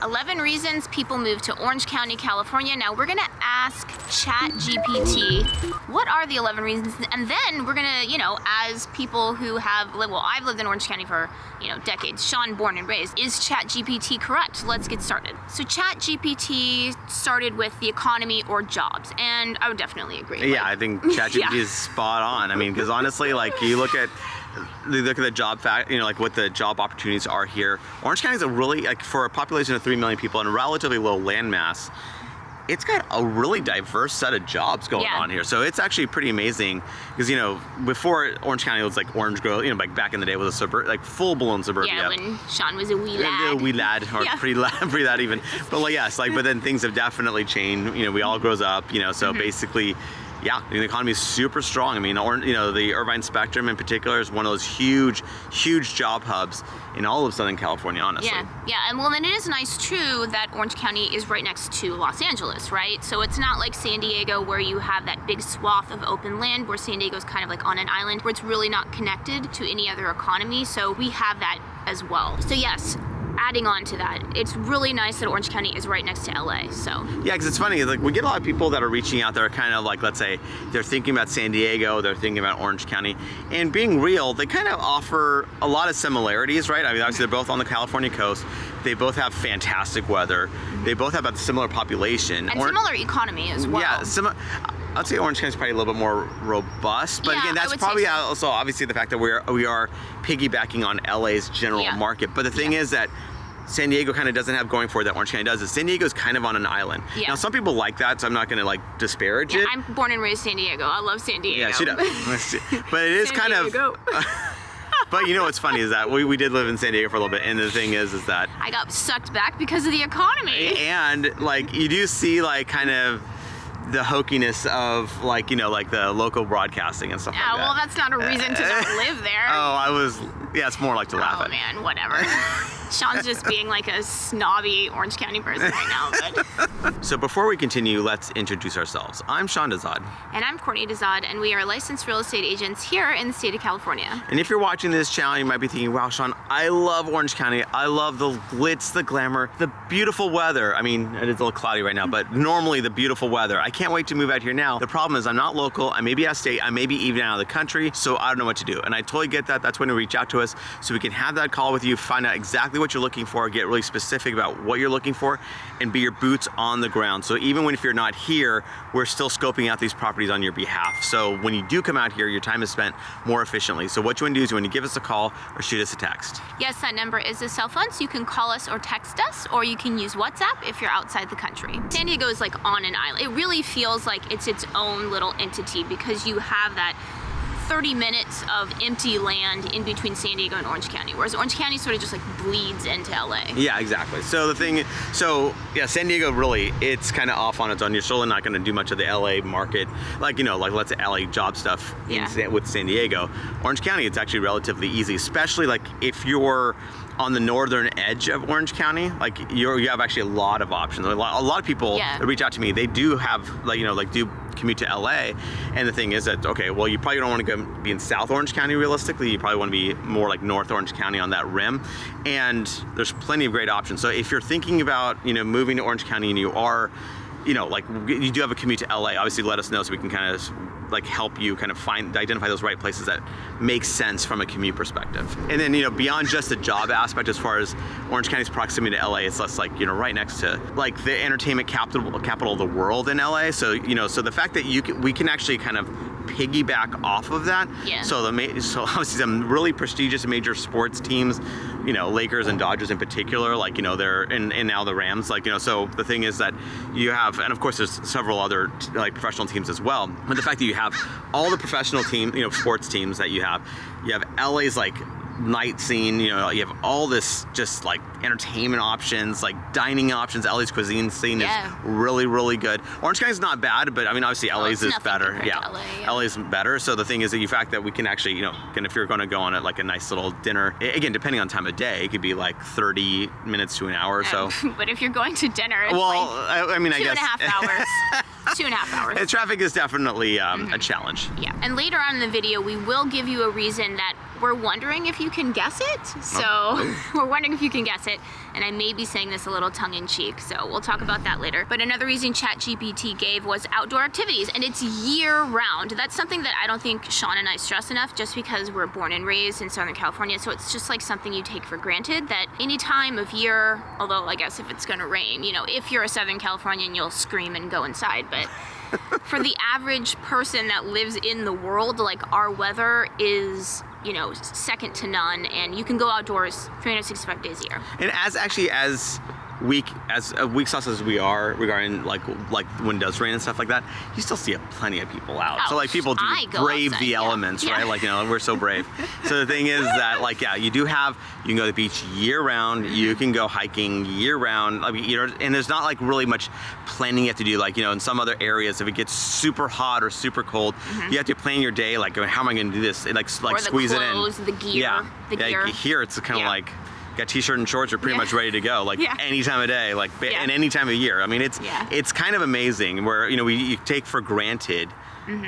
11 reasons people move to Orange County, California. Now we're gonna ask ChatGPT, what are the 11 reasons? And then we're gonna, as people who have lived, well, I've lived in Orange County for, decades. Sean, born and raised. Is ChatGPT correct? Let's get started. So ChatGPT started with the economy or jobs, and I would definitely agree. Yeah, I think ChatGPT is spot on. I mean, because honestly, you look at the job fact, what the job opportunities are here. Orange County is a really, for a population of 3 million people and a relatively low land mass, it's got a really diverse set of jobs going on here. So it's actually pretty amazing because, before Orange County was like Orange Grove, back in the day was a full-blown suburbia. Yeah, when Sean was a wee lad. A wee lad, or pre-lad even. But but then things have definitely changed. We all grows up, so basically, yeah, the economy is super strong. I mean, the Irvine Spectrum in particular is one of those huge job hubs in all of Southern California, honestly. Yeah, and well, then it is nice too that Orange County is right next to Los Angeles, right? So it's not like San Diego where you have that big swath of open land, where San Diego's kind of like on an island where it's really not connected to any other economy. So we have that as well. So yes, adding on to that, it's really nice that Orange County is right next to LA, so. Yeah, because it's funny, we get a lot of people that are reaching out that are kind of let's say, they're thinking about San Diego, they're thinking about Orange County, and being real, they kind of offer a lot of similarities, right? I mean, obviously they're both on the California coast, they both have fantastic weather, they both have a similar population. And similar economy as well. Yeah, I'd say Orange County is probably a little bit more robust, but again, that's probably also obviously the fact that we are piggybacking on LA's general market. But the thing is that San Diego kind of doesn't have going for it that Orange County does. Is San Diego's kind of on an island. Yeah. Now some people like that, so I'm not going to disparage it. I'm born and raised San Diego. I love San Diego. Yeah, she does. But it is kind of. But what's funny is that we did live in San Diego for a little bit, and the thing is that I got sucked back because of the economy. And you do see kind of the hokiness of the local broadcasting and stuff like that. Well, that's not a reason to not live there. It's more to laugh at. Oh man, whatever. Sean's just being like a snobby Orange County person right now. But. So before we continue, let's introduce ourselves. I'm Sean Dezahd. And I'm Courtney Dezahd, and we are licensed real estate agents here in the state of California. And if you're watching this channel, you might be thinking, wow, Sean, I love Orange County. I love the glitz, the glamour, the beautiful weather. I mean, it is a little cloudy right now, but normally the beautiful weather. I can't wait to move out here now. The problem is I'm not local. I may be out of state. I may be even out of the country, so I don't know what to do. And I totally get that. That's when you reach out to us so we can have that call with you, find out exactly what you're looking for, get really specific about what you're looking for, and be your boots on the ground. So even if you're not here, we're still scoping out these properties on your behalf. So when you do come out here, your time is spent more efficiently. So what you want to do is you want to give us a call or shoot us a text. Yes, that number is a cell phone, so you can call us or text us, or you can use WhatsApp if you're outside the country. San Diego is on an island. It really feels like it's its own little entity because you have that 30 minutes of empty land in between San Diego and Orange County, whereas Orange County sort of just bleeds into LA. Yeah, exactly. So San Diego really, it's kind of off on its own. You're certainly not going to do much of the LA market, let's say LA job stuff with San Diego. Orange County, it's actually relatively easy, especially if you're on the northern edge of Orange County, you have actually a lot of options. A lot of people that reach out to me, they do have do commute to LA, and the thing is that you probably don't want to go be in South Orange County realistically. You probably want to be more North Orange County on that rim, and there's plenty of great options. So if you're thinking about moving to Orange County and you are you do have a commute to LA, obviously let us know so we can kind of help you kind of identify those right places that make sense from a commute perspective. And then beyond just the job aspect, as far as Orange County's proximity to LA, it's less right next to the entertainment capital of the world in LA. So so the fact that we can actually kind of piggyback off of that. Yeah. So obviously some really prestigious major sports teams, Lakers and Dodgers in particular, they're and now the Rams, so the thing is that you have, and of course there's several other professional teams as well, but the fact that you have all the professional team, sports teams that you have LA's night scene, you have all this just entertainment options, dining options. LA's cuisine scene is really, really good. Orange County's not bad, but I mean, obviously LA's is better. LA's better. So the thing is that the fact that we can actually, if you're going to go on a nice little dinner, again, depending on time of day, it could be 30 minutes to an hour or so. But if you're going to dinner, it's I mean, I guess 2.5 hours. 2.5 hours. Traffic is definitely a challenge. Yeah, and later on in the video, we will give you a reason that we're wondering if you can guess it. So we're wondering if you can guess it. And I may be saying this a little tongue-in-cheek, so we'll talk about that later. But another reason ChatGPT gave was outdoor activities, and it's year-round. That's something that I don't think Sean and I stress enough, just because we're born and raised in Southern California, so it's just like something you take for granted, that any time of year, although I guess if it's gonna rain, you know, if you're a Southern Californian, you'll scream and go inside, but for the average person that lives in the world, like, our weather is, you know, second to none, and you can go outdoors 365 days a year. And as weak sauce as we are regarding like when it does rain and stuff like that, you still see plenty of people out. So like people do brave the elements, right? Like, you know, we're so brave. So the thing is that, like, yeah, you can go to the beach year round, you can go hiking year round. I mean, you know, and there's not like really much planning you have to do. Like, you know, in some other areas, if it gets super hot or super cold, you have to plan your day. Like, how am I going to do this? Like squeeze clothes, it in. The gear, the gear. Here it's kind of like, got t-shirt and shorts are pretty much ready to go, like any time of day, like and any time of year. I mean, it's kind of amazing where, you know, you take for granted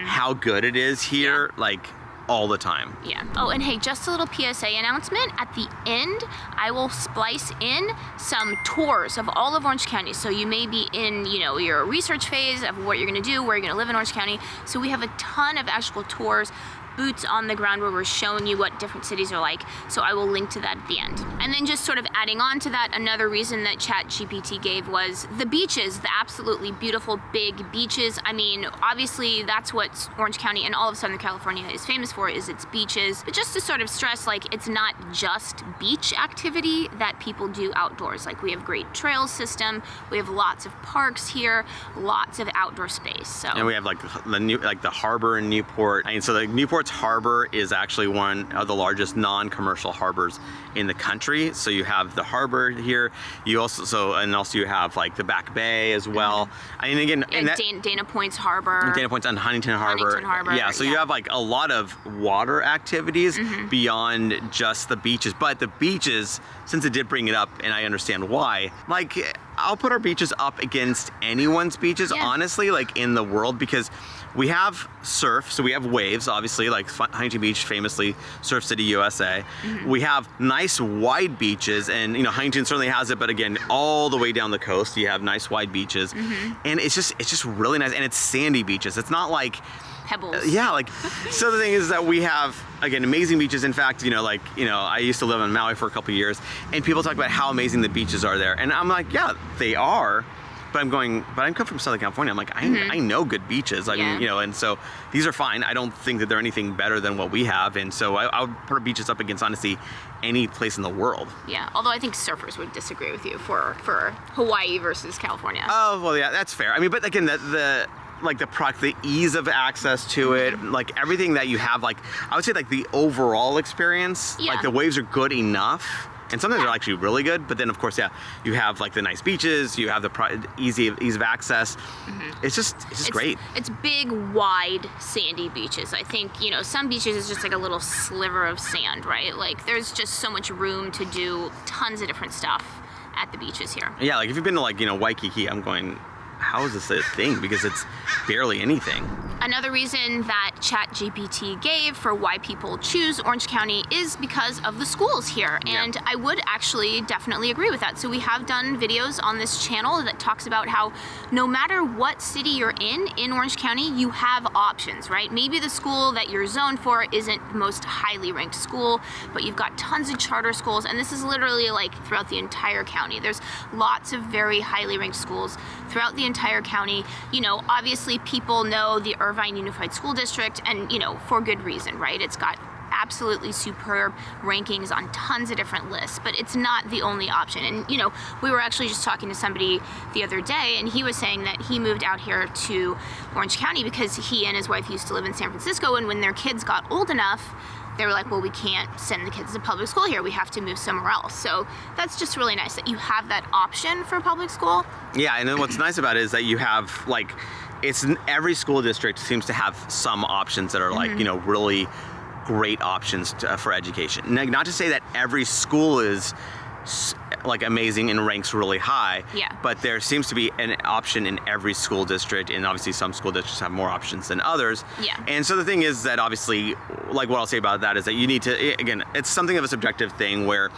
how good it is here, like all the time. Yeah. Oh, and hey, just a little PSA announcement. At the end, I will splice in some tours of all of Orange County. So you may be in, you know, your research phase of what you're gonna do, where you're gonna live in Orange County. So we have a ton of actual tours, boots on the ground, where we're showing you what different cities are like. So I will link to that at the end. And then just sort of adding on to that, another reason that ChatGPT gave was the beaches, the absolutely beautiful big beaches. I mean, obviously that's what Orange County and all of Southern California is famous for, is its beaches. But just to sort of stress, like, it's not just beach activity that people do outdoors. Like, we have great trail system, we have lots of parks here, lots of outdoor space. So, and we have like the harbor in Newport. I mean, so the Newport's harbor is actually one of the largest non-commercial harbors in the country. So you have the harbor here. You also you have like the Back Bay as well. I mean, again, and Dana Point's harbor. Dana Point's on Huntington Harbor. Yeah, so you have like a lot of water activities beyond just the beaches. But the beaches, since it did bring it up, and I understand why, like, I'll put our beaches up against anyone's beaches, honestly, like in the world, because we have surf, so we have waves, obviously, like Huntington Beach, famously Surf City, USA. We have nice wide beaches, and, you know, Huntington certainly has it, but again, all the way down the coast, you have nice wide beaches, and it's just really nice, and it's sandy beaches. It's not like pebbles. Yeah, like, so the thing is that we have, again, amazing beaches. In fact, you know, like, you know, I used to live in Maui for a couple of years, and people talk about how amazing the beaches are there, and I'm like, yeah, they are. But I come from Southern California. I'm like, I know good beaches. I mean, you know, and so these are fine. I don't think that they're anything better than what we have. And so I would put our beaches up against, honestly, any place in the world. Yeah, although I think surfers would disagree with you for Hawaii versus California. Oh, well, yeah, that's fair. I mean, but again, the ease of access to it, like everything that you have, like, I would say, like, the overall experience, like the waves are good enough. And sometimes they're actually really good, but then of course, you have like the nice beaches, you have the ease of access. It's just great. It's big, wide, sandy beaches. I think, you know, some beaches is just like a little sliver of sand, right? Like, there's just so much room to do tons of different stuff at the beaches here. Yeah, like if you've been to, like, you know, Waikiki, I'm going, how is this a thing? Because it's barely anything. Another reason that ChatGPT gave for why people choose Orange County is because of the schools here. And I would actually definitely agree with that. So we have done videos on this channel that talks about how no matter what city you're in Orange County, you have options, right? Maybe the school that you're zoned for isn't the most highly ranked school, but you've got tons of charter schools, and this is literally like throughout the entire county. There's lots of very highly ranked schools throughout the entire county. You know, obviously people know the Irvine Unified School District, and, you know, for good reason, right? It's got absolutely superb rankings on tons of different lists, but it's not the only option. And, you know, we were actually just talking to somebody the other day, and he was saying that he moved out here to Orange County because he and his wife used to live in San Francisco, and when their kids got old enough, they were like, well, we can't send the kids to public school here. We have to move somewhere else. So that's just really nice that you have that option for public school. Yeah, and then what's nice about it is that you have, like, every school district seems to have some options that are like, you know, really great options for education. Not to say that every school is like amazing and ranks really high. Yeah. But there seems to be an option in every school district, and obviously some school districts have more options than others. Yeah. And so the thing is that obviously, like what I'll say about that is that you need to, again, it's something of a subjective thing where,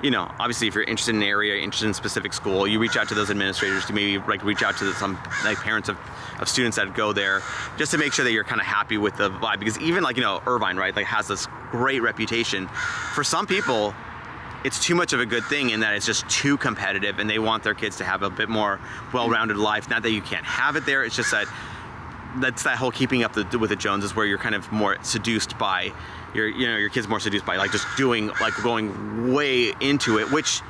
you know, obviously if you're interested in an area, interested in a specific school, you reach out to those administrators to maybe like reach out to some like parents of students that go there just to make sure that you're kind of happy with the vibe. Because even like, you know, Irvine, right, like has this great reputation. For some people, it's too much of a good thing in that it's just too competitive and they want their kids to have a bit more well-rounded life. Not that you can't have it there, it's just that that's that whole keeping up with the Joneses where you're kind of more seduced by your kids more seduced by like just doing like going way into it, which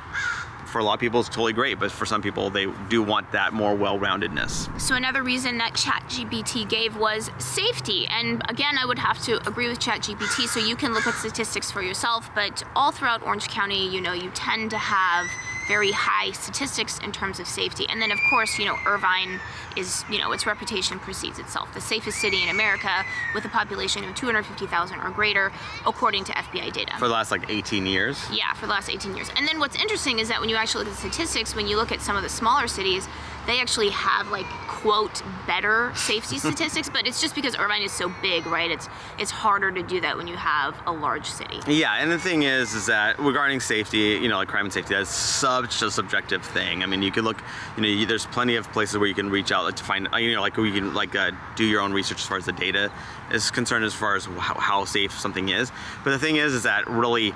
for a lot of people is totally great, but for some people they do want that more well-roundedness. So another reason that ChatGPT gave was safety. And again, I would have to agree with ChatGPT, so you can look at statistics for yourself, but all throughout Orange County, you know, you tend to have very high statistics in terms of safety. And then of course, you know, Irvine is, you know, its reputation precedes itself. The safest city in America with a population of 250,000 or greater, according to FBI data. For the last like 18 years? Yeah, for the last 18 years. And then what's interesting is that when you actually look at the statistics, when you look at some of the smaller cities, they actually have like, quote, better safety statistics, but it's just because Irvine is so big, right? It's harder to do that when you have a large city. Yeah, and the thing is that regarding safety, you know, like crime and safety, that's such a subjective thing. I mean, you can look, you know, there's plenty of places where you can reach out to find, you know, like where you can like do your own research as far as the data is concerned, as far as how safe something is. But the thing is that really,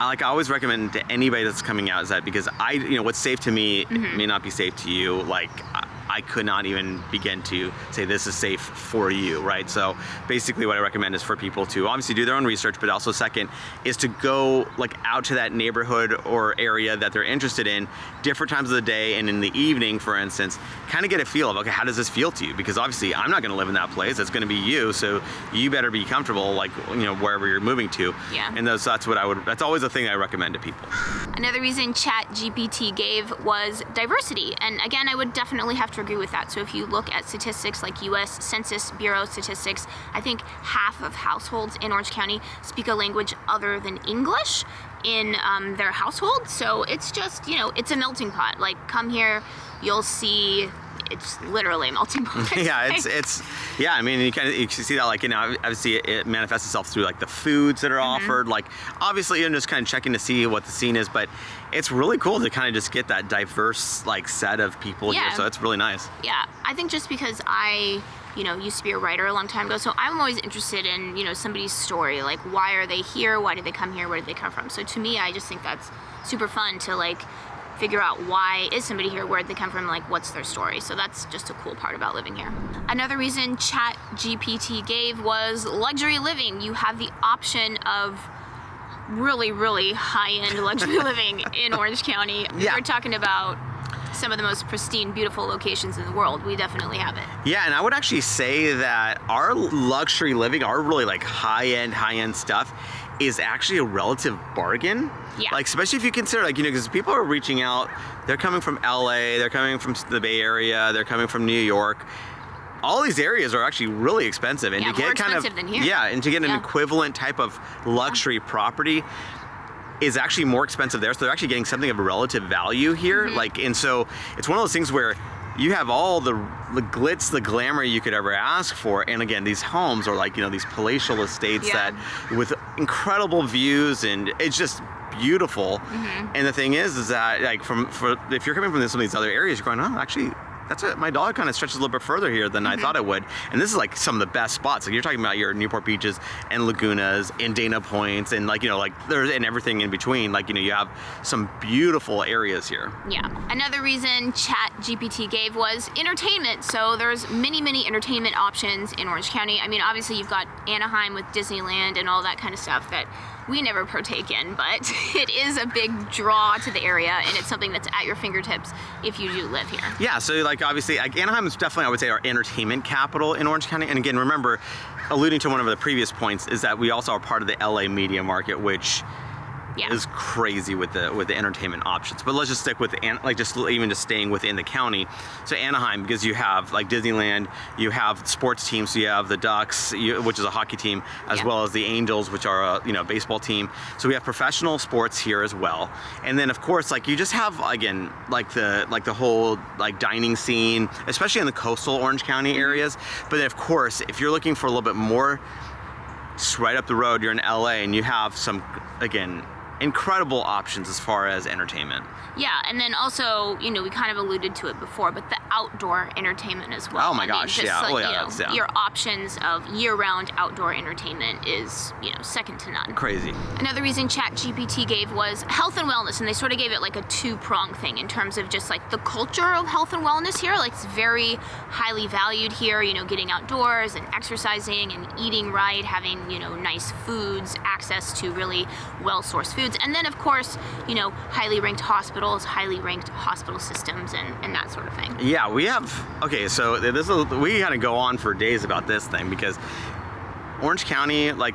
I always recommend to anybody that's coming out is that because you know, what's safe to me may not be safe to you. Like I could not even begin to say this is safe for you, right? So basically what I recommend is for people to obviously do their own research, but also second is to go like out to that neighborhood or area that they're interested in different times of the day and in the evening, for instance, kind of get a feel of, okay, how does this feel to you? Because obviously I'm not gonna live in that place, it's gonna be you, so you better be comfortable, like, you know, wherever you're moving to. Yeah. And that's always a thing I recommend to people. Another reason ChatGPT gave was diversity. And again, I would definitely have to agree with that. So if you look at statistics like US Census Bureau statistics, I think half of households in Orange County speak a language other than English in their household. So it's just, you know, it's a melting pot. Like, come here, you'll see it's literally a melting pot. Yeah, yeah, I mean, you can see that, like, you know, obviously it manifests itself through like the foods that are offered. Like, obviously you're just kind of checking to see what the scene is, but it's really cool to kind of just get that diverse like set of people here. So it's really nice. Yeah, I think just because I, you know, used to be a writer a long time ago, so I'm always interested in, you know, somebody's story. Like, why are they here? Why did they come here? Where did they come from? So to me, I just think that's super fun to like figure out why is somebody here, where did they come from, like what's their story. So that's just a cool part about living here. Another reason ChatGPT gave was luxury living. You have the option of really, really high-end luxury living in Orange County. Yeah. We're talking about some of the most pristine, beautiful locations in the world. We definitely have it. Yeah, and I would actually say that our luxury living, our really like high-end stuff is actually a relative bargain. Yeah. Like, especially if you consider, like, you know, because people are reaching out, they're coming from LA, they're coming from the Bay Area, they're coming from New York. All these areas are actually really expensive, and Yeah, to get more kind of expensive than here. yeah, and to get an Yeah. equivalent type of luxury property is actually more expensive there. So they're actually getting something of a relative value here. Like, and so it's one of those things where you have all the glitz, the glamour you could ever ask for. And again, these homes are like, you know, these palatial estates that with incredible views, and it's just beautiful. And the thing is that like if you're coming from some of these other areas, you're going, oh, actually, my dollar kind of stretches a little bit further here than I thought it would. And this is like some of the best spots. Like, you're talking about your Newport Beaches and Lagunas and Dana Points and like, you know, like there's and everything in between. Like, you know, you have some beautiful areas here. Yeah. Another reason ChatGPT gave was entertainment. So there's many, many entertainment options in Orange County. I mean, obviously you've got Anaheim with Disneyland and all that kind of stuff that we never partake in, but it is a big draw to the area, and it's something that's at your fingertips if you do live here. Yeah, so like obviously, like Anaheim is definitely, I would say, our entertainment capital in Orange County. And again, remember, alluding to one of the previous points, is that we also are part of the LA media market, which is crazy with the entertainment options. But let's just stick with even just staying within the county. So Anaheim, because you have like Disneyland, you have sports teams. So you have the Ducks, which is a hockey team, as well as the Angels, which are a baseball team. So we have professional sports here as well. And then of course, like you just have again like the whole like dining scene, especially in the coastal Orange County areas. But then of course, if you're looking for a little bit more, just right up the road, you're in LA, and you have some, again, incredible options as far as entertainment. Yeah, and then also, we kind of alluded to it before, but the outdoor entertainment as well. Oh my gosh, yeah. Your options of year-round outdoor entertainment is, second to none. Crazy. Another reason ChatGPT gave was health and wellness, and they sort of gave it like a two-prong thing in terms of just like the culture of health and wellness here. Like it's very highly valued here, getting outdoors and exercising and eating right, having, nice foods, access to really well-sourced foods. And then, of course, highly ranked hospitals, highly ranked hospital systems, and that sort of thing. Yeah, we have, so we kind of go on for days about this thing because Orange County, like,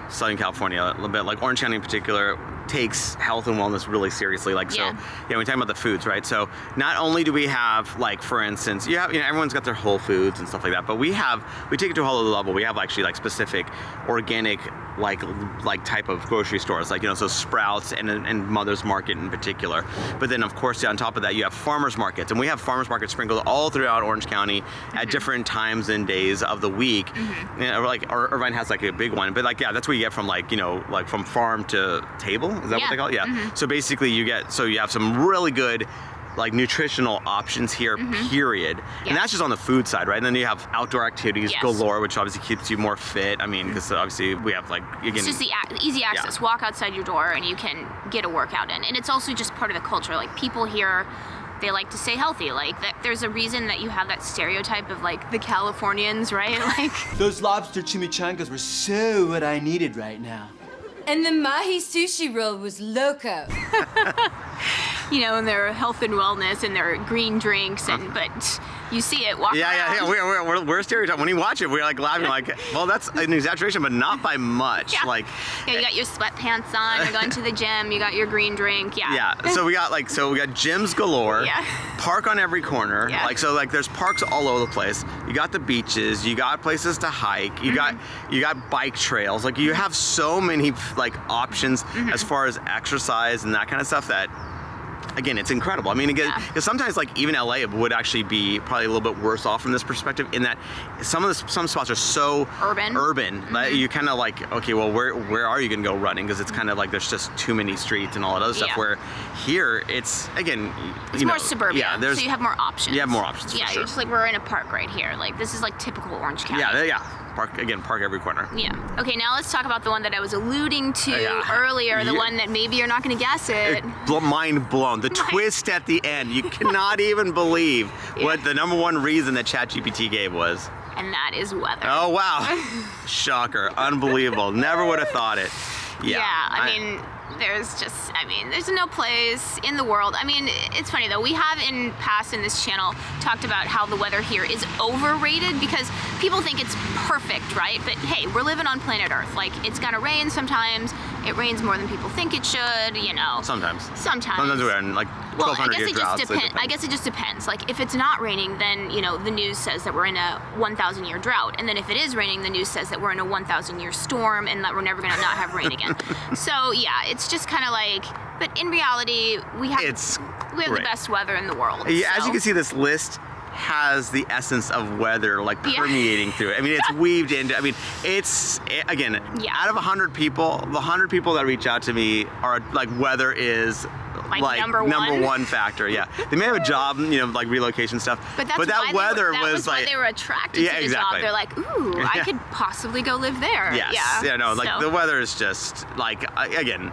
Southern California, a little bit, like Orange County in particular, takes health and wellness really seriously. Like, so, we're talking about the foods, right? So not only do we have, like, for instance, everyone's got their Whole Foods and stuff like that, but we take it to a whole other level. We have actually like specific organic, like type of grocery stores, like, so Sprouts and Mother's Market in particular. But then of course, on top of that, you have farmers markets, and we have farmers markets sprinkled all throughout Orange County at different times and days of the week. Like Irvine has like a big one, but like, that's where you get from like, like from farm to table. Is that what they call it? Yeah. So basically you have some really good like nutritional options here, period. And that's just on the food side, right? And then you have outdoor activities galore, which obviously keeps you more fit. I mean, because obviously we have like, again, it's just the easy access. Walk outside your door and you can get a workout in. And it's also just part of the culture. Like people here, they like to stay healthy. Like there's a reason that you have that stereotype of like the Californians, right? Like those lobster chimichangas were so what I needed right now. And the mahi sushi roll was loco. And their health and wellness and their green drinks, but you see it walk around. We're stereotyping. When you watch it, we're like laughing, like, well, that's an exaggeration, but not by much. Like, you got your sweatpants on, you're going to the gym, you got your green drink, So we got gyms galore, park on every corner, there's parks all over the place. You got the beaches, you got places to hike, you got bike trails. Like you have so many like options as far as exercise and that kind of stuff that, again, it's incredible. I mean, again, because sometimes like even LA would actually be probably a little bit worse off from this perspective in that some spots are so urban that you kind of like, okay, well, where are you gonna go running? Because it's kind of like there's just too many streets and all that other stuff. Where here it's more suburbia. Yeah, so you have more options. You have more options. Yeah, you're just like we're in a park right here. Like this is like typical Orange County. Park every corner. Yeah. Okay, now let's talk about the one that I was alluding to earlier, the one that maybe you're not going to guess it. Mind blown. The twist at the end. You cannot even believe what the number one reason that ChatGPT gave was. And that is weather. Oh, wow. Shocker. Unbelievable. Never would have thought it. There's no place in the world. I mean, it's funny though. We have in past in this channel talked about how the weather here is overrated because people think it's perfect, right? But hey, we're living on planet Earth. Like, it's gonna rain sometimes. It rains more than people think it should, Sometimes. Sometimes we're in like 1,200 year droughts. I guess it just depends. Like, if it's not raining, then, the news says that we're in a 1,000 year drought. And then if it is raining, the news says that we're in a 1,000 year storm and that we're never gonna not have rain again. So yeah, it's just kind of like, but in reality, we have the best weather in the world. Yeah, as you can see, this list has the essence of weather like permeating through it. I mean, it's weaved into, again, out of 100 people, the 100 people that reach out to me are like, weather is like number one factor. Yeah, they may have a job, like relocation stuff, but that weather was like, why they were attracted to the job. They're like, ooh, I could possibly go live there. Yes. The weather is just like, again,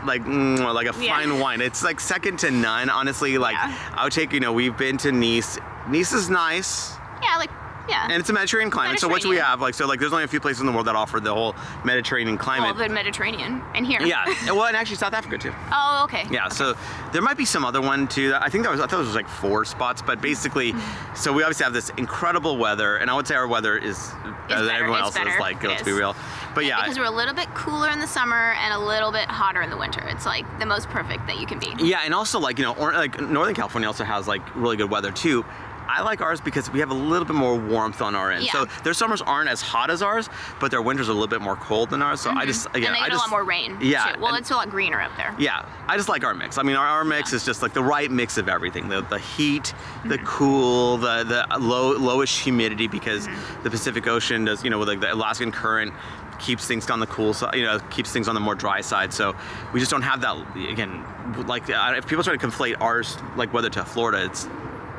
like a fine wine. It's like second to none, honestly. Like I would take, we've been to Nice. Nice is nice. Yeah, like Yeah. And it's a Mediterranean climate. So what do we have? Like there's only a few places in the world that offer the whole Mediterranean climate. Well, the Mediterranean and here. Yeah. Well, and actually South Africa too. Oh, okay. Yeah. So there might be some other one too. I thought it was like 4 spots, but basically, so we obviously have this incredible weather, and I would say our weather is better than everyone else's. Like, let's be real. But yeah. Because we're a little bit cooler in the summer and a little bit hotter in the winter. It's like the most perfect that you can be. Yeah, and also like like Northern California also has like really good weather too. I like ours because we have a little bit more warmth on our end. Yeah. So their summers aren't as hot as ours, but their winters are a little bit more cold than ours. So I just, again, and they get a lot more rain. Yeah. Too. Well, it's a lot greener up there. Yeah, I just like our mix. I mean, our mix is just like the right mix of everything. The heat, the cool, the lowish humidity, because the Pacific Ocean does, with like the Alaskan current, keeps things on the cool side, keeps things on the more dry side. So we just don't have that, again, like if people try to conflate ours like weather to Florida, it's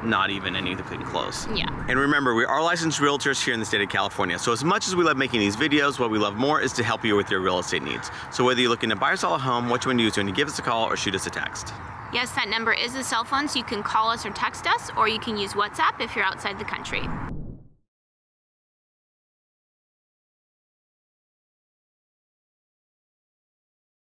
not even anything close. Yeah. And remember, we are licensed realtors here in the state of California. So as much as we love making these videos, what we love more is to help you with your real estate needs. So whether you're looking to buy or sell a home, what you want to do is you want to give us a call or shoot us a text. Yes, that number is a cell phone, so you can call us or text us, or you can use WhatsApp if you're outside the country.